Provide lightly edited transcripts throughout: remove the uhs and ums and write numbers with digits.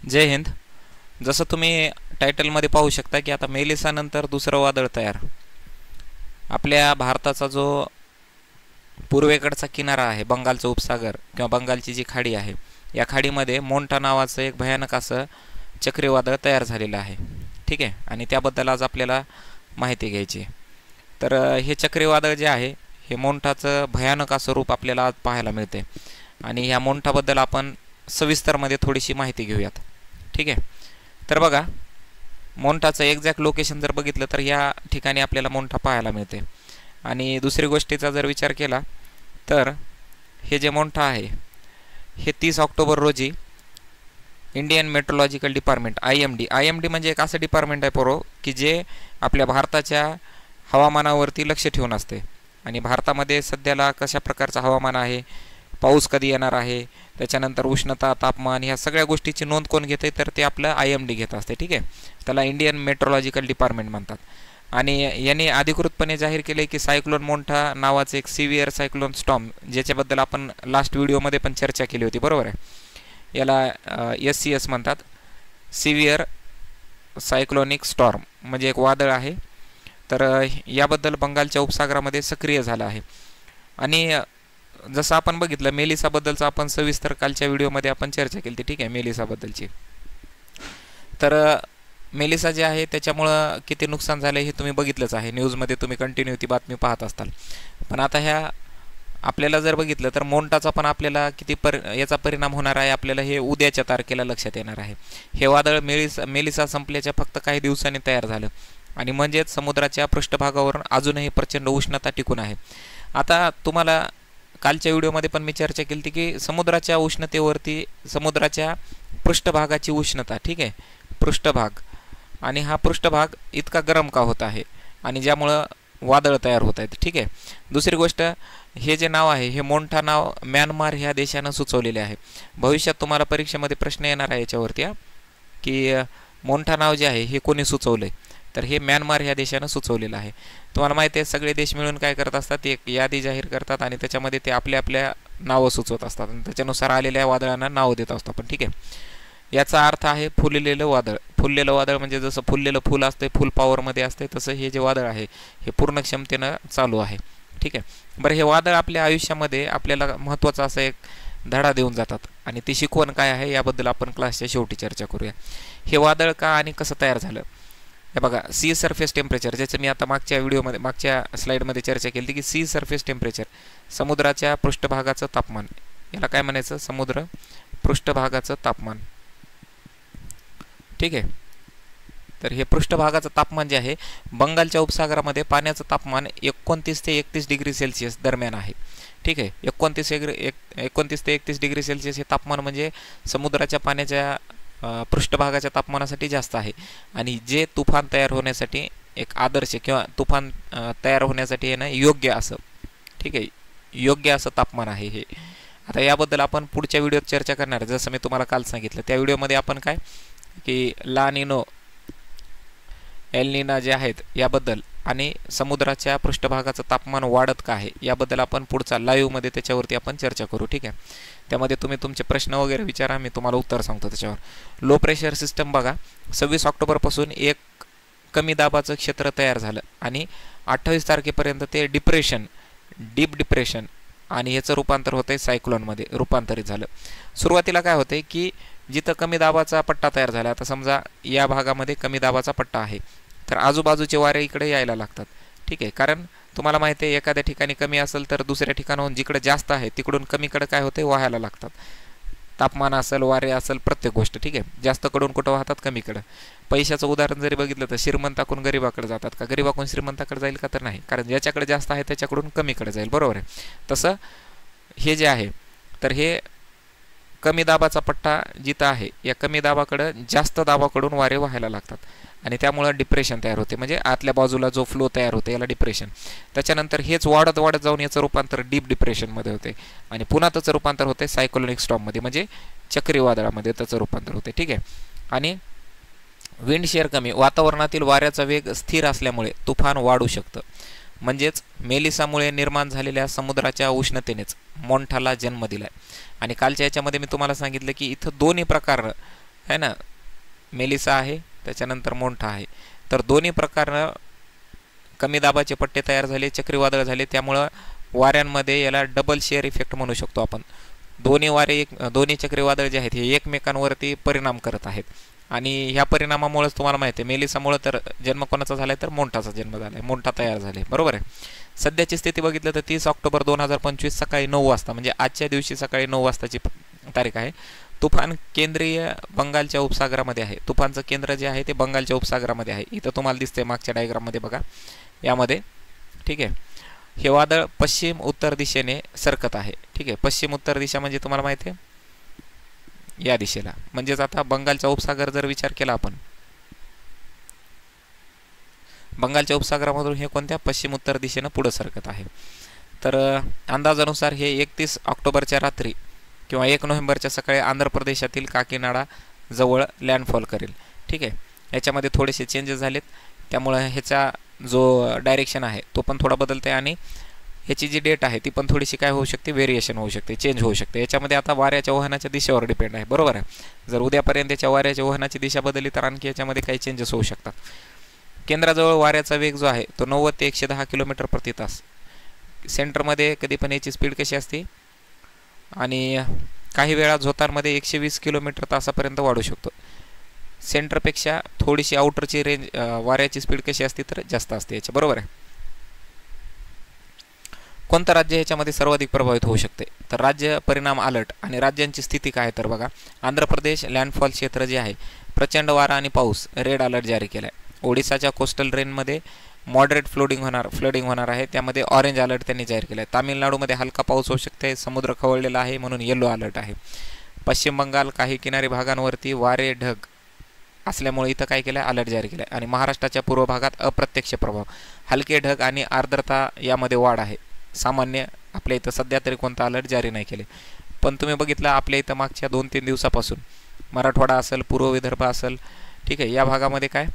जय हिंद. जसं तुम्ही टायटलमध्ये पाहू शकता की आता मेलिसानंतर दुसरं वादळ तयार. आपल्या भारताचा जो पूर्वेकडचा किनारा आहे, बंगालचा उपसागर किंवा बंगालची जी खाडी आहे, या खाडीमध्ये मोंटा नावाचं एक भयानक असं चक्रीवादळ तयार झालेलं आहे. ठीक आहे, आणि त्याबद्दल आज आपल्याला माहिती घ्यायची आहे. तर हे चक्रीवादळ जे आहे हे मोंटाचं भयानक असं रूप आपल्याला आज पाहायला मिळते आणि ह्या मोंटाबद्दल आपण सविस्तरमध्ये थोडीशी माहिती घेऊयात. ठीक आहे, तर बघा, मोंटाचं एक्झॅक्ट लोकेशन जर बघितलं तर या ठिकाणी आपल्याला मोंटा पाहायला मिळते. आणि दुसरी गोष्टीचा जर विचार केला तर हे जे मोंटा आहे हे 30 ऑक्टोबर रोजी इंडियन मेट्रोलॉजिकल डिपार्टमेंट IMD म्हणजे एक असं डिपार्टमेंट आहे पोरो की जे आपल्या भारताच्या हवामानावरती लक्ष ठेवून असते. आणि भारतामध्ये सध्याला कशा प्रकारचं हवामान आहे, पाऊस कधी येणार आहे, त्याच्यानंतर उष्णता, तापमान, ह्या सगळ्या गोष्टीची नोंद कोण घेते तर ते आपलं IMD घेत असते. ठीक आहे, त्याला इंडियन मेट्रोलॉजिकल डिपार्टमेंट म्हणतात. आणि यांनी अधिकृतपणे जाहीर केले की सायक्लोन मोंटा नावाचं एक सिव्हिअर सायक्लोन स्टॉर्म, ज्याच्याबद्दल आपण लास्ट व्हिडिओमध्ये पण चर्चा केली होती, बरोबर आहे. याला SCS म्हणतात, सिव्हिअर सायक्लोनिक स्टॉर्म, म्हणजे एक वादळ आहे. तर याबद्दल बंगालच्या उपसागरामध्ये सक्रिय झालं आहे. आणि जसं आपण बघितलं मेलिसाबद्दलचं आपण सविस्तर कालच्या व्हिडिओमध्ये आपण चर्चा केली. ठीक आहे, मेलिसाबद्दलची. तर मेलिसा जे आहे त्याच्यामुळं किती नुकसान झालं हे तुम्ही बघितलंच आहे, न्यूजमध्ये तुम्ही कंटिन्यू ती बातमी पाहत असताल. पण आता ह्या आपल्याला जर बघितलं तर मोंटाचा पण आपल्याला किती याचा परिणाम होणार आहे आपल्याला हे उद्याच्या तारखेला लक्षात येणार आहे. हे वादळ मेलिसा संपल्याच्या फक्त काही दिवसांनी तयार झालं आणि म्हणजेच समुद्राच्या पृष्ठभागावर अजूनही प्रचंड उष्णता टिकून आहे. आता तुम्हाला कालच्या व्हिडिओमध्ये पण मी चर्चा केली होती की समुद्राच्या उष्णतेवरती समुद्राच्या पृष्ठभागाची उष्णता, ठीक आहे, पृष्ठभाग, आणि हा पृष्ठभाग इतका गरम का होत आहे आणि ज्यामुळं वादळ तयार होत आहेत. ठीक आहे, दुसरी गोष्ट, हे जे नाव आहे हे मोंटा नाव म्यानमार ह्या देशानं सुचवलेले आहे. भविष्यात तुम्हाला परीक्षेमध्ये प्रश्न येणार आहे याच्यावरती की मोंटा नाव जे आहे हे कोणी सुचवलं आहे, तर हे म्यानमार ह्या देशानं सुचवलेलं आहे. तुम्हाला माहिती आहे सगळे देश मिळून काय करत असतात, एक यादी जाहीर करतात आणि त्याच्यामध्ये ते आपल्या आपल्या नावं सुचवत असतात आणि त्याच्यानुसार आलेल्या वादळांना नावं देत असतो आपण. ठीक आहे, याचा अर्थ आहे फुललेलं वादळ. फुललेलं वादळ म्हणजे जसं फुललेलं फुल असते, फुल पॉवरमध्ये असते, तसं हे जे वादळ आहे हे पूर्ण क्षमतेनं चालू आहे. ठीक आहे, बरं, हे वादळ आपल्या आयुष्यामध्ये आपल्याला महत्त्वाचा असा एक धडा देऊन जातात आणि ती शिकवण काय आहे याबद्दल आपण क्लासच्या शेवटी चर्चा करूया. हे वादळ का आणि कसं तयार झालं हे बघा. सी सरफेस टेम्परेचर, ज्याचं मी आता मागच्या व्हिडिओमध्ये मागच्या स्लाईडमध्ये चर्चा केली की सी सरफेस टेम्परेचर, समुद्राच्या पृष्ठभागाचं तापमान, याला काय म्हणायचं, समुद्र पृष्ठभागाचं तापमान. ठीक आहे, तर हे पृष्ठभागाचं तापमान जे आहे बंगालच्या उपसागरामध्ये पाण्याचं तापमान 29 ते 31 डिग्री सेल्सिअस दरम्यान आहे. ठीक आहे, 29 ते 31 डिग्री सेल्सिअस हे तापमान म्हणजे समुद्राच्या पाण्याच्या पृष्ठभागाच्या तापमानासाठी जास्त आहे आणि जे तुफान तयार होण्यासाठी एक आदर्श किंवा तुफान तयार होण्यासाठी आहे ना योग्य असं, ठीक आहे, योग्य असं तापमान आहे हे. आता याबद्दल आपण पुढच्या व्हिडिओत चर्चा करणार, जसं मी तुम्हाला काल सांगितलं. त्या व्हिडिओमध्ये आपण काय की ला निनो, एल निना जे आहेत याबद्दल आणि समुद्राच्या पृष्ठभागाचं तापमान वाढत का आहे याबद्दल आपण पुढचा लाईव्हमध्ये त्याच्यावरती आपण चर्चा करू. ठीक आहे, त्यामध्ये तुम्ही तुमचे प्रश्न वगैरे विचारा, मी तुम्हाला उत्तर सांगतो त्याच्यावर. लो प्रेशर सिस्टम बघा, 26 ऑक्टोबरपासून एक कमी दाबाचं क्षेत्र तयार झालं आणि 28 तारखेपर्यंत ते डीप डिप्रेशन आणि याचं रूपांतर होतं आहे सायक्लोनमध्ये रूपांतरित झालं. सुरुवातीला काय होतं की जिथं कमी दाबाचा पट्टा तयार झाला, आता समजा या भागामध्ये कमी दाबाचा पट्टा आहे तर आजूबाजूचे वारे इकडे यायला लागतात. ठीक आहे, कारण तुम्हाला माहिती आहे एखाद्या ठिकाणी कमी असेल तर दुसऱ्या ठिकाणाहून जिकडे जास्त आहे तिकडून कमीकडे काय होते, वाहायला लागतात. तापमान असेल, वारे असेल, प्रत्येक गोष्ट. ठीक आहे, जास्तकडून कुठं वाहतात, कमीकडं. पैशाचं उदाहरण जरी बघितलं तर श्रीमंताकडून गरीबाकडे जातात का, गरीबाकडून श्रीमंताकडे जाईल का, तर नाही, कारण ज्याच्याकडे जास्त आहे त्याच्याकडून कमीकडे जाईल, बरोबर आहे. तसं हे जे आहे तर हे कमी दाबाचा पट्टा जिथं आहे या कमी दाबाकडं जास्त दाबाकडून वारे व्हायला लागतात आणि त्यामुळं डिप्रेशन तयार होते, म्हणजे आतल्या बाजूला जो फ्लो तयार होते याला डिप्रेशन. त्याच्यानंतर हेच वाढत वाढत जाऊन याचं रूपांतर डीप डिप्रेशनमध्ये होते आणि पुन्हा त्याचं रूपांतर होते सायक्लोनिक स्टॉर्ममध्ये, म्हणजे चक्रीवादळामध्ये त्याचं रूपांतर होते. ठीक आहे, आणि विंड शेअर कमी, वातावरणातील वाऱ्याचा वेग स्थिर असल्यामुळे तुफान वाढू शकतं. म्हणजेच मेलिसामुळे निर्माण झालेल्या समुद्राच्या उष्णतेनेच मोंटाला जन्म दिला आहे. आणि कालच्या याच्यामध्ये मी तुम्हाला सांगितलं की इथं दोन्ही प्रकार आहे ना, मेलिसा आहे, त्याच्यानंतर मोंठा आहे. तर दोन्ही प्रकारनं कमी दाबाचे पट्टे तयार झाले, चक्रीवादळ झाले. त्यामुळं वाऱ्यांमध्ये याला डबल शेअर इफेक्ट म्हणू शकतो आपण. दोन्ही चक्रीवादळ जे आहेत हे एकमेकांवरती परिणाम करत आहेत आणि ह्या परिणामामुळेच तुम्हाला माहिती आहे मेलिसामुळे तर जन्म कोणाचा झाला आहे तर मोंठाचा जन्म झाला आहे, मोंठा तयार झाले. बरोबर आहे. सध्याची स्थिती बघितलं तर 30 ऑक्टोबर 2025 सकाळी 9 वाजता म्हणजे आजच्या दिवशी सकाळी 9 वाजताची तारीख आहे. तुफान केंद्रीय बंगालच्या उपसागरामध्ये आहे. तुफानचं केंद्र जे आहे ते बंगालच्या उपसागरामध्ये आहे. इथं तुम्हाला दिसतंय मागच्या डायग्राममध्ये बघा यामध्ये. ठीक आहे. हे वादळ पश्चिम उत्तर दिशेने सरकत आहे. ठीक आहे. पश्चिम उत्तर दिशा म्हणजे तुम्हाला माहिती आहे या दिशेला. म्हणजेच आता बंगालचा उपसागर जर विचार केला आपण, बंगालच्या उपसागरामधून हे कोणत्या पश्चिम उत्तर दिशेनं पुढे सरकत आहे. तर अंदाजानुसार हे 31 ऑक्टोबरच्या रात्री किंवा 1 नोव्हेंबरच्या सकाळी आंध्र प्रदेशातील काकीनाडा जवळ लँडफॉल करेल. ठीक आहे. याच्यामध्ये थोडेसे चेंजेस झालेत, त्यामुळे ह्याचा जो डायरेक्शन आहे तो पण थोडा बदलते आणि ह्याची जी डेट आहे ती पण थोडीशी काय होऊ शकते, व्हेरिएशन होऊ शकते, चेंज होऊ शकते. याच्यामध्ये आता वाऱ्याच्या वहनाच्या दिशेवर डिपेंड आहे. बरोबर आहे. जर उद्यापर्यंत याच्या वाऱ्याच्या वहनाची दिशा बदलली तर आणखी याच्यामध्ये काही चेंजेस होऊ शकतात. केंद्राजवळ वाऱ्याचा वेग जो आहे तो 90 ते 110 किलोमीटर प्रति तास. सेंटरमध्ये कधी पण याची स्पीड कशी असते आणि काही वेळा झोतारमध्ये 120 किलोमीटर तासापर्यंत वाढू शकतो. सेंटरपेक्षा थोडीशी आउटरची रेंज वाऱ्याची स्पीड कशी असते तर जास्त असते याची. बरोबर आहे. कोणतं राज्य ह्याच्यामध्ये सर्वाधिक प्रभावित होऊ शकते तर राज्य परिणाम अलर्ट आणि राज्यांची स्थिती काय तर बघा, आंध्र प्रदेश लँडफॉल क्षेत्र जे आहे प्रचंड वारा आणि पाऊस रेड अलर्ट जारी केला आहे. ओडिसाच्या कोस्टल रेंजमध्ये मॉडरेट फ्लडिंग होणार आहे, त्यामध्ये ऑरेंज अलर्ट त्यांनी जाहीर केला आहे. तामिळनाडूमध्ये हलका पाऊस होऊ शकते, समुद्र खवळलेला आहे म्हणून येलो अलर्ट आहे. पश्चिम बंगाल काही किनारी भागांवरती वारे ढग असल्यामुळे इथं काय केलं आहे, अलर्ट जारी केला आहे. आणि महाराष्ट्राच्या पूर्व भागात अप्रत्यक्ष प्रभाव, हलके ढग आणि आर्द्रता यामध्ये वाढ आहे. सामान्य आपल्या इथं सध्या तरी कोणता अलर्ट जारी नाही केले, पण तुम्ही बघितलं आपल्या इथं मागच्या 2-3 दिवसापासून मराठवाडा असेल, पूर्व विदर्भ असेल, ठीक आहे, या भागामध्ये काय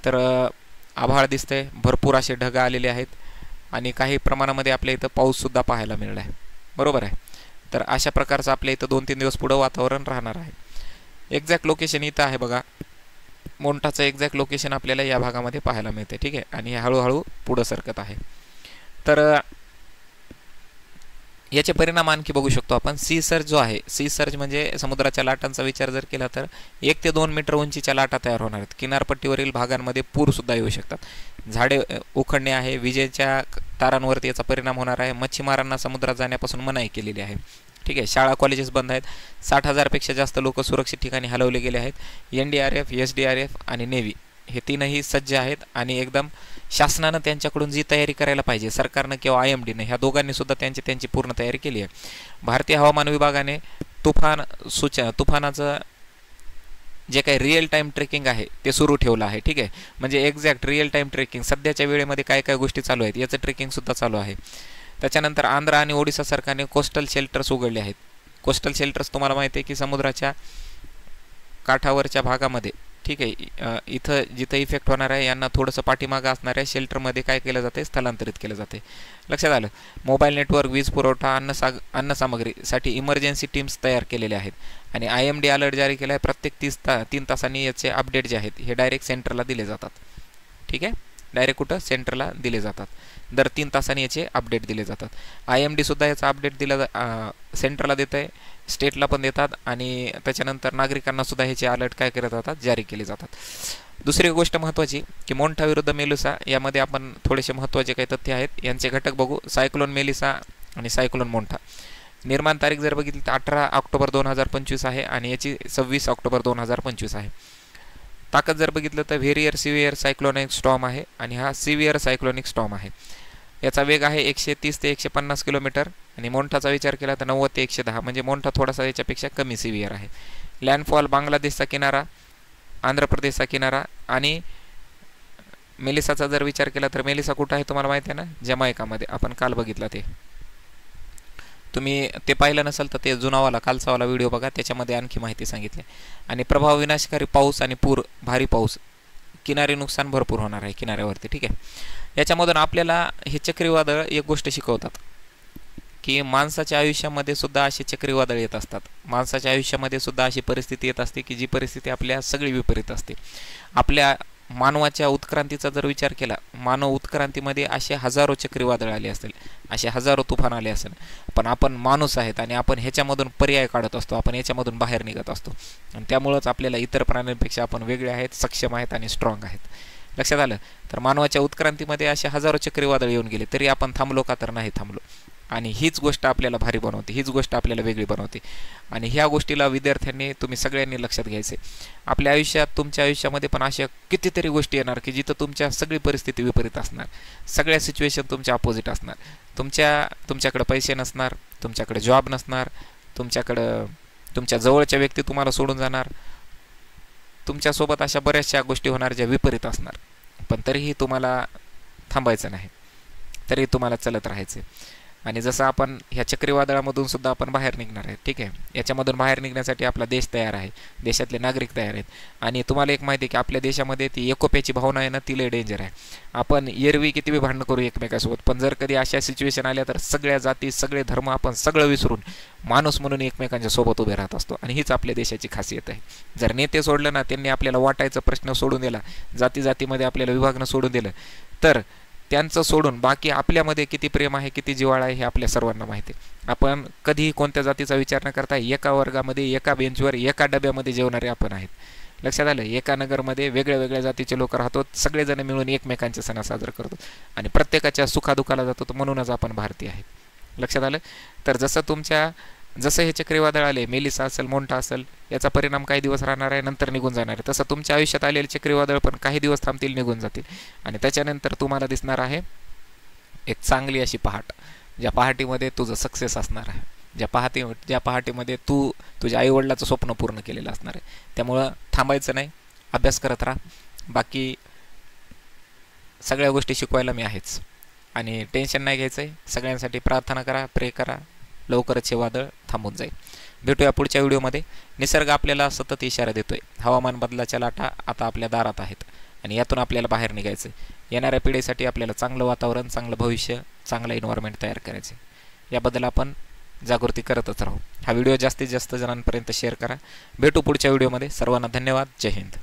तर आभाळ दिसतंय, भरपूर असे ढग आलेले आहेत आणि काही प्रमाणामध्ये आपल्या इथं पाऊससुद्धा पाहायला मिळाला आहे. बरोबर आहे. तर अशा प्रकारचं आपल्या इथं 2-3 दिवस पुढं वातावरण राहणार आहे. एक्झॅक्ट लोकेशन इथं आहे बघा, मोंठाचं एक्झॅक्ट लोकेशन आपल्याला या भागामध्ये पाहायला मिळते. ठीक आहे. आणि हळूहळू पुढं सरकत आहे. तर याचे परिणाम आणखी बघू शकतो आपण. सी सर्ज जो आहे, सी सर्ज म्हणजे समुद्राच्या लाटांचा विचार जर केला तर 1 ते 2 मीटर उंचीच्या लाटा तयार होणार आहेत. किनारपट्टीवरील भागांमध्ये पूरसुद्धा येऊ शकतात. झाडे उखडणे आहे, विजेच्या तारांवरती याचा परिणाम होणार आहे. मच्छीमारांना समुद्रात जाण्यापासून मनाई केलेली आहे. ठीक आहे. शाळा कॉलेजेस बंद आहेत. 60,000पेक्षा जास्त लोक सुरक्षित ठिकाणी हलवले गेले आहेत. NDRF, SDRF आणि नेव्ही हे तीनही सज्ज आहेत आणि एकदम शासनानं त्यांच्याकडून जी तयारी करायला पाहिजे, सरकारनं किंवा IMDनं, ह्या दोघांनी सुद्धा त्यांची पूर्ण तयारी केली आहे. भारतीय हवामान विभागाने तुफानाचं जे काही रिअल टाईम ट्रेकिंग आहे ते सुरू ठेवलं आहे. ठीक आहे. म्हणजे एक्झॅक्ट रिअल टाईम ट्रेकिंग सध्याच्या वेळेमध्ये काय काय गोष्टी चालू आहेत याचं ट्रेकिंगसुद्धा चालू आहे. त्याच्यानंतर आंध्र आणि ओडिसा सरकारने कोस्टल शेल्टर्स उघडले आहेत. कोस्टल शेल्टर्स तुम्हाला माहिती आहे की समुद्राच्या काठावरच्या भागामध्ये, ठीक आहे, इथं जिथं इफेक्ट होणार आहे यांना थोडंसं पाठीमागं असणाऱ्या शेल्टरमध्ये काय केलं जाते, स्थलांतरित केलं जाते. लक्षात आलं. मोबाईल नेटवर्क, वीज पुरवठा, अन्नसामग्रीसाठी इमर्जन्सी टीम्स तयार केलेले आहेत. आणि IMD अलर्ट जारी केला आहे. प्रत्येक 3 तासांनी याचे अपडेट जे आहेत हे डायरेक्ट सेंटरला दिले जातात. ठीक आहे. डायरेक्ट कुठं सेंटरला दिले जातात. दर 3 तासांनी याचे अपडेट दिले जातात. IMDसुद्धा याचा अपडेट सेंटरला देत आहे, स्टेटला पण देतात आणि त्याच्यानंतर नागरिकांनासुद्धा ह्याचे अलर्ट काय केले जातात, जारी केले जातात. दुसरी गोष्ट महत्त्वाची की मोंठा विरुद्ध मेलिसा यामध्ये आपण थोडेसे महत्त्वाचे काही तथ्य आहेत, यांचे घटक बघू. सायक्लोन मेलिसा आणि सायक्लोन मोंठा निर्माण तारीख जर बघितली तर 18 ऑक्टोबर 2025 आहे आणि याची 26 ऑक्टोबर 2025 आहे. ताकद जर बघितलं तर व्हेरियर सिव्हिअर सायक्लोनिक स्टॉर्म आहे आणि हा सिव्हिअर सायक्लोनिक स्टॉर्म आहे. याचा वेग आहे 130 ते 150 किलोमीटर आणि मोंठाचा विचार केला तर 90 ते 110, म्हणजे मोंठा थोडासा याच्यापेक्षा कमी सिव्हिअर आहे. लँडफॉल बांगलादेशचा किनारा, आंध्र प्रदेशचा किनारा आणि मेलिसाचा जर विचार केला तर मेलिसा कुठं आहे तुम्हाला माहिती आहे ना, जमैकामध्ये. आपण काल बघितला ते, तुम्ही ते पाहिलं नसेल तर ते कालचावाला व्हिडिओ बघा, त्याच्यामध्ये आणखी माहिती सांगितली. आणि प्रभाव विनाशकारी पाऊस आणि पूर, भारी पाऊस, किनारी नुकसान भरपूर होणार आहे किनाऱ्यावरती. ठीक आहे. याच्यामधून आपल्याला हे चक्रीवादळ एक गोष्ट शिकवतात की माणसाच्या आयुष्यामध्ये सुद्धा अशी चक्रीवादळ येत असतात. माणसाच्या आयुष्यामध्ये सुद्धा अशी परिस्थिती येत असते की जी परिस्थिती आपल्या सगळी विपरीत असते. आपल्या मानवाच्या उत्क्रांतीचा जर विचार केला, मानव उत्क्रांतीमध्ये असे हजारो चक्रीवादळ आले असेल, असे हजारो तुफान आले असेल, पण आपण माणूस आहेत आणि आपण ह्याच्यामधून पर्याय काढत असतो, आपण याच्यामधून बाहेर निघत असतो. आणि त्यामुळंच आपल्याला इतर प्राण्यांपेक्षा आपण वेगळे आहेत, सक्षम आहेत आणि स्ट्रॉंग आहेत. लक्षात आलं? तर मानवाच्या उत्क्रांतीमध्ये असे हजारो चक्रीवादळ येऊन गेले, तरी आपण थांबलो का? तर नाही थांबलो. आणि हीच गोष्ट आपल्याला भारी बनवते, हीच गोष्ट आपल्याला वेगळी बनवते. आणि ह्या गोष्टीला विद्यार्थ्यांनी, तुम्ही सगळ्यांनी लक्षात घ्यायचे. आपल्या आयुष्यात, तुमच्या आयुष्यामध्ये पण अशा कितीतरी गोष्टी येणार की जिथं तुमच्या सगळी परिस्थिती विपरीत असणार, सगळ्या सिच्युएशन तुमच्या अपोजिट असणार. तुमच्याकडे पैसे नसणार, तुमच्याकडे जॉब नसणार, तुमच्या जवळच्या व्यक्ती तुम्हाला सोडून जाणार, तुमच्यासोबत अशा बऱ्याचशा गोष्टी होणार ज्या विपरीत असणार. पण तरीही तुम्हाला थांबायचं नाही, तरी तुम्हाला चालत राहायचं. आणि जसं आपण ह्या चक्रीवादळामधून सुद्धा आपण बाहेर निघणार आहे, ठीक आहे. याच्यामधून बाहेर निघण्यासाठी आपला देश तयार आहे, देशातले नागरिक तयार आहेत. आणि तुम्हाला एक माहिती आहे की आपल्या देशामध्ये ती एकोप्याची भावना आहे ना, ती लय डेंजर आहे. आपण एरवी किती बी भांडणं करू एकमेकासोबत, पण जर कधी अशा सिच्युएशन आल्या तर सगळ्या जाती, सगळे धर्म आपण सगळं विसरून माणूस म्हणून एकमेकांच्या सोबत उभे राहत असतो. आणि हीच आपल्या देशाची खासियत आहे. जर नेते सोडलं ना, त्यांनी आपल्याला वाटायचा प्रश्न सोडून दिला, जातीजातीमध्ये आपल्याला विभागणं सोडून दिलं, तर त्यांचं सोडून बाकी आपल्यामध्ये किती प्रेम आहे, किती जिव्हाळा आहे हे आपल्या सर्वांना माहिती आहे. आपण कधीही कोणत्या जातीचा विचार न करता एका वर्गामध्ये, एका बेंचवर, एका डब्यामध्ये जेवणारे आपण आहेत. लक्षात आलं? एका नगरमध्ये वेगळ्या वेगळ्या जातीचे लोक राहतो, सगळेजण मिळून एकमेकांचे सण साजरे करतो आणि प्रत्येकाच्या सुखादुखाला जातो. तर म्हणूनच आपण भारतीय आहेत. लक्षात आलं? तर जसं हे चक्रीवादळ आले, मेलिसा असेल, मोंटा असेल, याचा परिणाम काही दिवस राहणार आहे, नंतर निघून जाणार आहे. तसं तुमच्या आयुष्यात आलेले चक्रीवादळ पण काही दिवस थांबतील, निघून जातील. आणि त्याच्यानंतर तुम्हाला दिसणार आहे एक चांगली अशी पहाट, ज्या पहाटीमध्ये तुझं सक्सेस असणार आहे, ज्या पहाटीमध्ये तू तुझ्या आईवडिलाचं स्वप्न पूर्ण केलेलं असणार आहे. त्यामुळं थांबायचं नाही, अभ्यास करत राहा. बाकी सगळ्या गोष्टी शिकवायला मी आहेच. आणि टेन्शन नाही घ्यायचं आहे. सगळ्यांसाठी प्रार्थना करा, प्रे करा, लवकरच हे वादळ थांबून जाईल. भेटूया पुढच्या व्हिडिओमध्ये. निसर्ग आपल्याला सतत इशारा देतोय, हवामान बदलाच्या लाटा आता आपल्या दारात आहेत आणि यातून आपल्याला बाहेर निघायचं. येणाऱ्या पिढीसाठी आपल्याला चांगलं वातावरण, चांगलं भविष्य, चांगलं एन्व्हायरमेंट तयार करायचं. याबद्दल आपण जागृती करतच राहू. हा व्हिडिओ जास्तीत जास्त जणांपर्यंत शेअर करा. भेटू पुढच्या व्हिडिओमध्ये. सर्वांना धन्यवाद. जय हिंद.